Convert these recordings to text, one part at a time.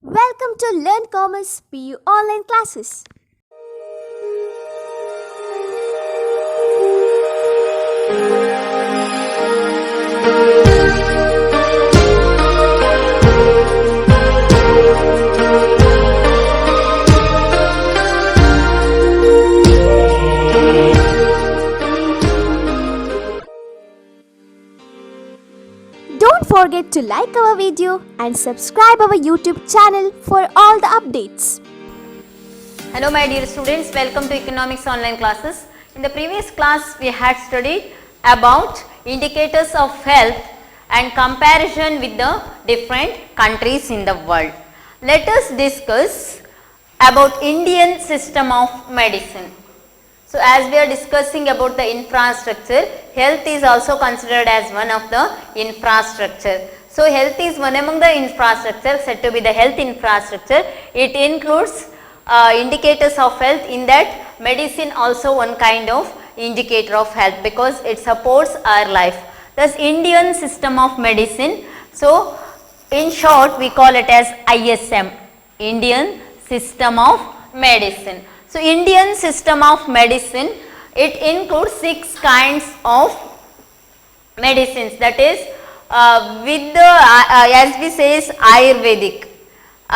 Welcome to Learn Commerce PU online classes. Don't forget to like our video and subscribe our YouTube channel for all the updates. Hello my dear students, welcome to economics online classes. In the previous class we had studied about indicators of health and comparison with the different countries in the world. Let us discuss about Indian system of medicine. So as we are discussing about the infrastructure, health is also considered as one of the infrastructure. So health is one among the infrastructure said to be the health infrastructure. It includes indicators of health. In that, medicine also one kind of indicator of health because it supports our life. Thus Indian system of medicine. So in short we call it as ISM, Indian system of medicine. So Indian system of medicine, it includes 6 kinds of medicines, that is with the as we say is Ayurvedic,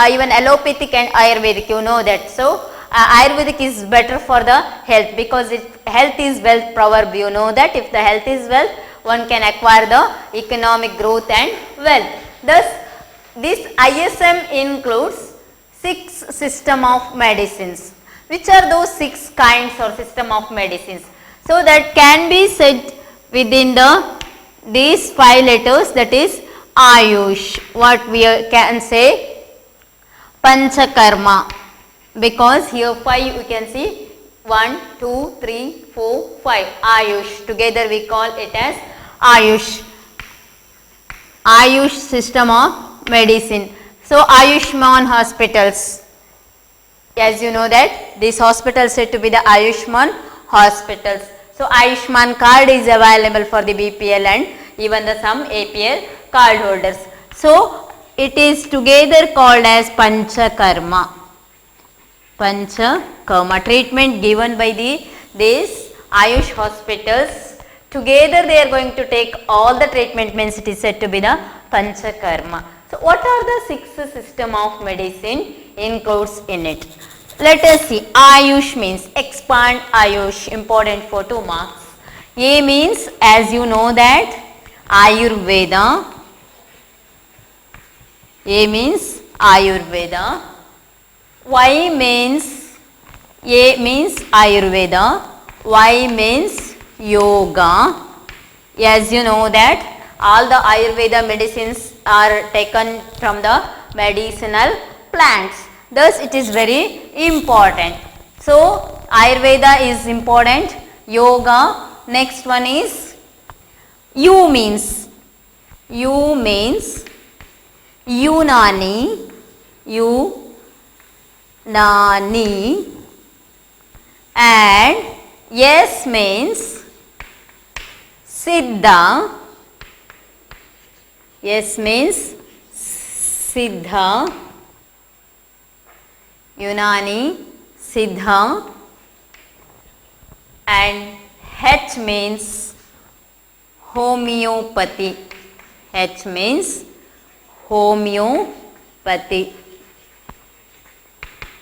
even allopathic and Ayurvedic, you know that. So Ayurvedic is better for the health because health is wealth proverb, you know that. If the health is wealth, one can acquire the economic growth and wealth. Thus this ISM includes 6 system of medicines. Which are those 6 kinds or system of medicines? So that can be said within these 5 letters, that is Ayush. What we can say? Panchakarma. Because here 5 you can see 1, 2, 3, 4, 5. Ayush. Together we call it as Ayush. Ayush system of medicine. So Ayushman hospitals. As you know that these hospitals said to be the Ayushman hospitals. So Ayushman card is available for the BPL and even the some APL card holders. So it is together called as Panchakarma. Panchakarma, treatment given by these Ayush hospitals. Together they are going to take all the treatment, means it is said to be the Panchakarma. So what are the 6 system of medicine includes in it? Let us see. Ayush means expand Ayush, important for 2 marks. A means, as you know that, Ayurveda. A means Ayurveda. Y means, A means Ayurveda. Y means Yoga. As you know that all the Ayurveda medicines are taken from the medicinal plants. Thus it is very important. So Ayurveda is important. Yoga. Next one is U means. U means Unani. Unani. And S means Siddha. S means Siddha. Unani, Siddha. And H means homeopathy. H means homeopathy.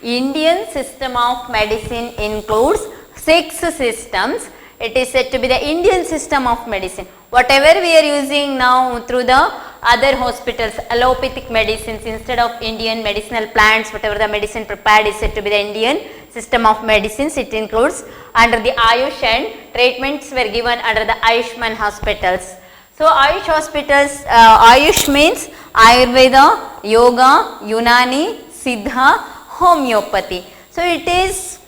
Indian system of medicine includes 6 systems. It is said to be the Indian system of medicine. Whatever we are using now through the other hospitals, allopathic medicines instead of Indian medicinal plants, whatever the medicine prepared is said to be the Indian system of medicines. It includes under the Ayush, and treatments were given under the Ayushman hospitals. So Ayush hospitals, Ayush means Ayurveda, Yoga, Unani, Siddha, homeopathy. So it is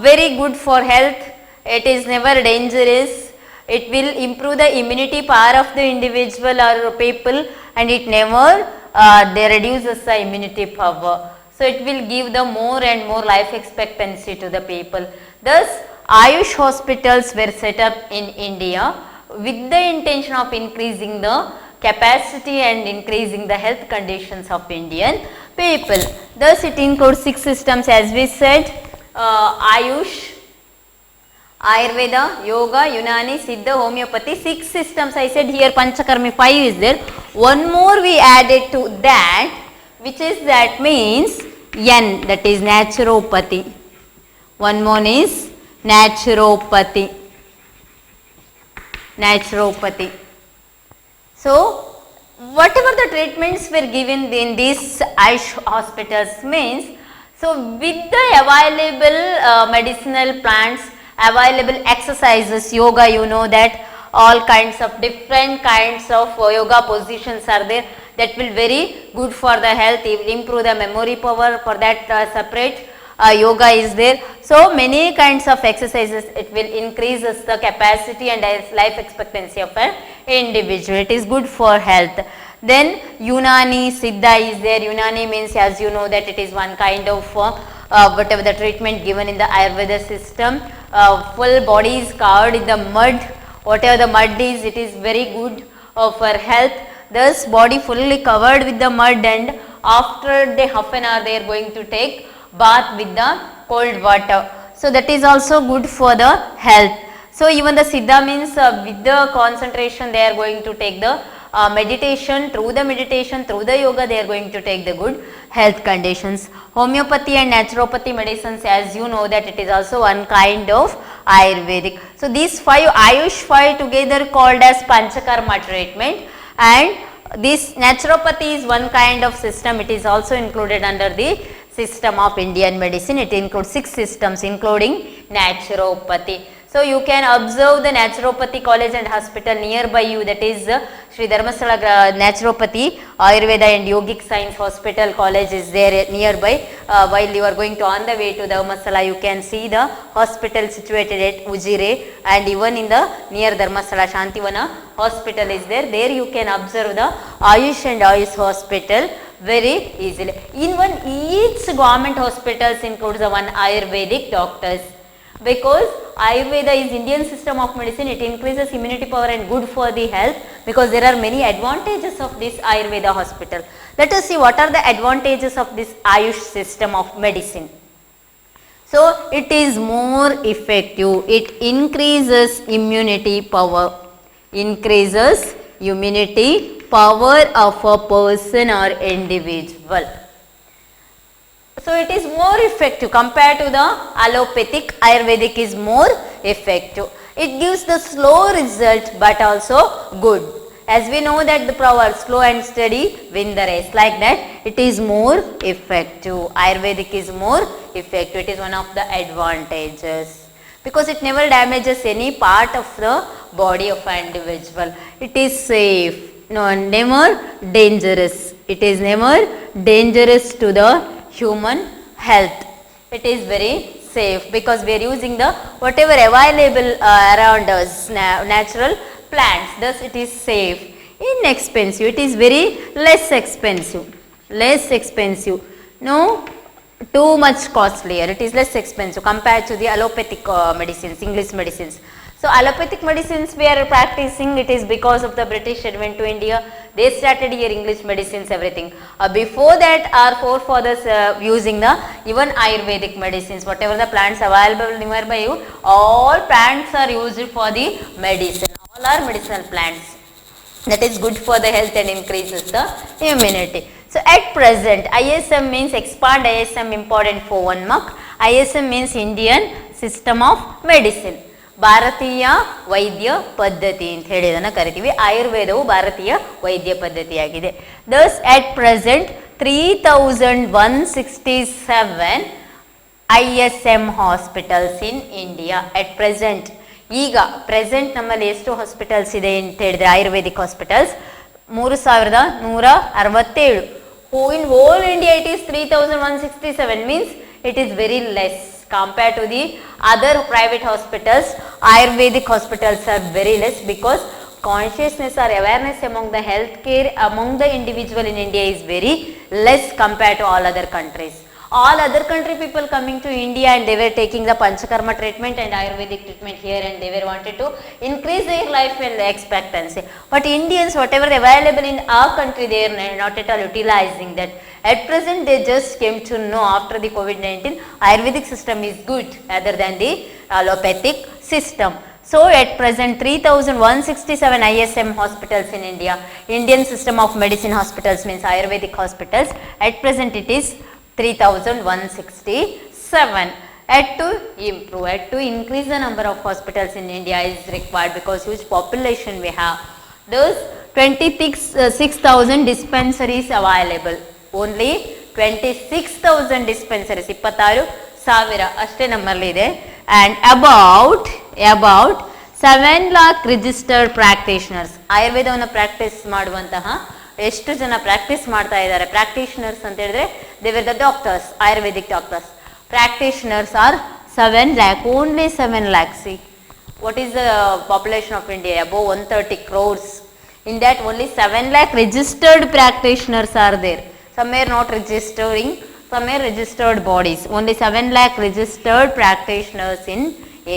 very good for health. It is never dangerous. It will improve the immunity power of the individual or people, and it never they reduces the immunity power. So it will give the more and more life expectancy to the people. Thus Ayush hospitals were set up in India with the intention of increasing the capacity and increasing the health conditions of Indian people. Thus it includes 6 systems as we said, Ayush, Ayurveda, Yoga, Unani, Siddha, Homeopathy, 6 systems I said here, Panchakarma 5 is there. One more we added to that, which is that means N, that is naturopathy. One more is naturopathy. Naturopathy. So, whatever the treatments were given in these Ayush hospitals means, so with the available medicinal plants, available exercises, yoga, you know that all kinds of different kinds of yoga positions are there that will very good for the health, it will improve the memory power, for that separate yoga is there. So many kinds of exercises, it will increase the capacity and life expectancy of an individual. It is good for health. Then Unani, Siddha is there. Unani means, as you know, that it is one kind of whatever the treatment given in the Ayurveda system. Full body is covered in the mud. Whatever the mud is, it is very good for health. Thus body fully covered with the mud, and after the half an hour they are going to take bath with the cold water. So that is also good for the health. So even the Siddha means with the concentration they are going to take the meditation, through the yoga they are going to take the good health conditions. Homeopathy and naturopathy medicines, as you know that it is also one kind of Ayurvedic. So these 5 Ayush 5 together called as Panchakarma treatment, and this naturopathy is one kind of system, it is also included under the system of Indian medicine. It includes 6 systems including naturopathy. So you can observe the naturopathy college and hospital nearby you, that is Sri Dharmasthala Naturopathy, Ayurveda and Yogic Science Hospital College is there nearby. While you are going to on the way to Dharmasthala, you can see the hospital situated at Ujire, and even in the near Dharmasthala Shantivana hospital is there. There you can observe the Ayush and Ayush hospital very easily. Even each government hospitals includes the one Ayurvedic doctors, because Ayurveda is Indian system of medicine. It increases immunity power and good for the health, because there are many advantages of this Ayurveda hospital. Let us see what are the advantages of this Ayush system of medicine. So it is more effective, it increases immunity power, increases immunity power of a person or individual. So it is more effective compared to the allopathic. Ayurvedic is more effective. It gives the slow result but also good. As we know that the proverb, slow and steady win the race, like that it is more effective. Ayurvedic is more effective. It is one of the advantages, because it never damages any part of the body of an individual. It is safe, no, never dangerous. It is never dangerous to the human health. It is very safe because we are using the whatever available around us, natural plants. Thus it is safe. Inexpensive, it is very less expensive, no too much costlier. It is less expensive compared to the allopathic medicines, English medicines. So allopathic medicines we are practicing, it is because of the British advent to India. They started here English medicines, everything. Before that our forefathers using the even Ayurvedic medicines, whatever the plants available nearby you, all plants are used for the medicine. All are medicinal plants. That is good for the health and increases the immunity. So at present, ISM means expand ISM, important for 1 mark. ISM means Indian system of medicine. ಭಾರತೀಯ ವೈದ್ಯ ಪದ್ಧತಿ ಅಂತ ಹೇಳಿ ಇದನ್ನು ಕರಿತೀವಿ. ಆಯುರ್ವೇದವು ಭಾರತೀಯ ವೈದ್ಯ ಪದ್ಧತಿಯಾಗಿದೆ. Thus at present 3167 ISM hospitals in India at present. ಈಗ ಪ್ರೆಸೆಂಟ್ ನಮ್ಮಲ್ಲಿ ಎಷ್ಟು ಹಾಸ್ಪಿಟಲ್ಸ್ ಇದೆ ಅಂತ ಹೇಳಿದ್ರೆ Ayurvedic hospitals 3167. In whole India it is 3167, means it is very less compared to the other private hospitals. Ayurvedic hospitals are very less because consciousness or awareness among the healthcare among the individual in India is very less compared to all other countries. All other country people coming to India and they were taking the Panchakarma treatment and Ayurvedic treatment here, and they were wanted to increase their life and expectancy. But Indians, whatever available in our country, they are not at all utilizing that. At present, they just came to know after the COVID-19, Ayurvedic system is good other than the allopathic system. So, at present 3167 ISM hospitals in India, Indian system of medicine hospitals means Ayurvedic hospitals, at present it is 3167. Had to improve, had to increase the number of hospitals in India is required because huge population we have. Those 26,000 dispensaries available. Only 26,000 dispensaries, 26,000 ಅಷ್ಟೇ ನಮ್ಮಲ್ಲಿದೆ. And about 7 lakh registered practitioners. ಆಯುರ್ವೇದವನ್ನು practice ಮಾಡುವಂತಹ ಎಷ್ಟು ಜನ practice ಮಾಡ್ತಾ ಇದ್ದಾರೆ practitioners ಅಂತ ಹೇಳಿದ್ರೆ they were the doctors, Ayurvedic doctors. Practitioners are 7 lakh, only 7 lakh. See, what is the population of India? Above 130 crores. In that only 7 lakh registered practitioners are there. Some are not registering, some are registered bodies. Only 7 lakh registered practitioners in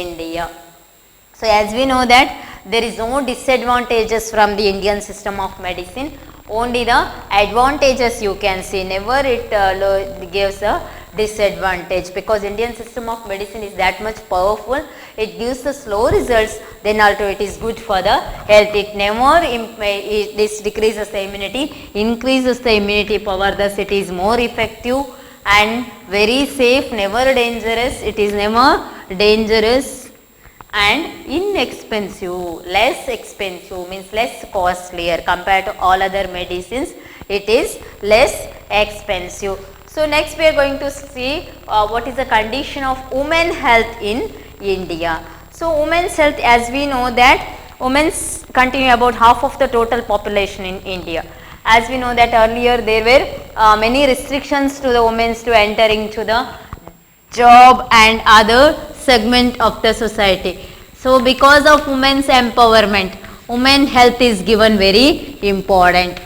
India. So, as we know that there is no disadvantages from the Indian system of medicine, only the advantages you can see, never it gives a disadvantage because Indian system of medicine is that much powerful, it gives the slow results, then also it is good for the health, it never this decreases the immunity, increases the immunity power, thus it is more effective and very safe, never dangerous, it is never dangerous and inexpensive, less expensive means less costlier compared to all other medicines, it is less expensive. So, next we are going to see what is the condition of women health in India. So, women's health, as we know that women's continue about half of the total population in India. As we know that earlier there were many restrictions to the women to entering to the job and other segment of the society. So, because of women's empowerment, women health is given very important.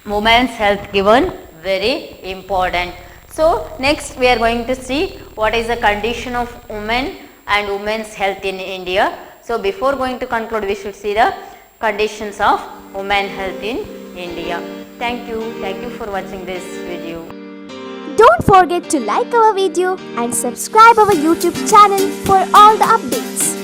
Women's health given very important. So, next we are going to see what is the condition of women and women's health in India. So, before going to conclude, we should see the conditions of women health in India. Thank you for watching this video. Don't forget to like our video and subscribe our YouTube channel for all the updates.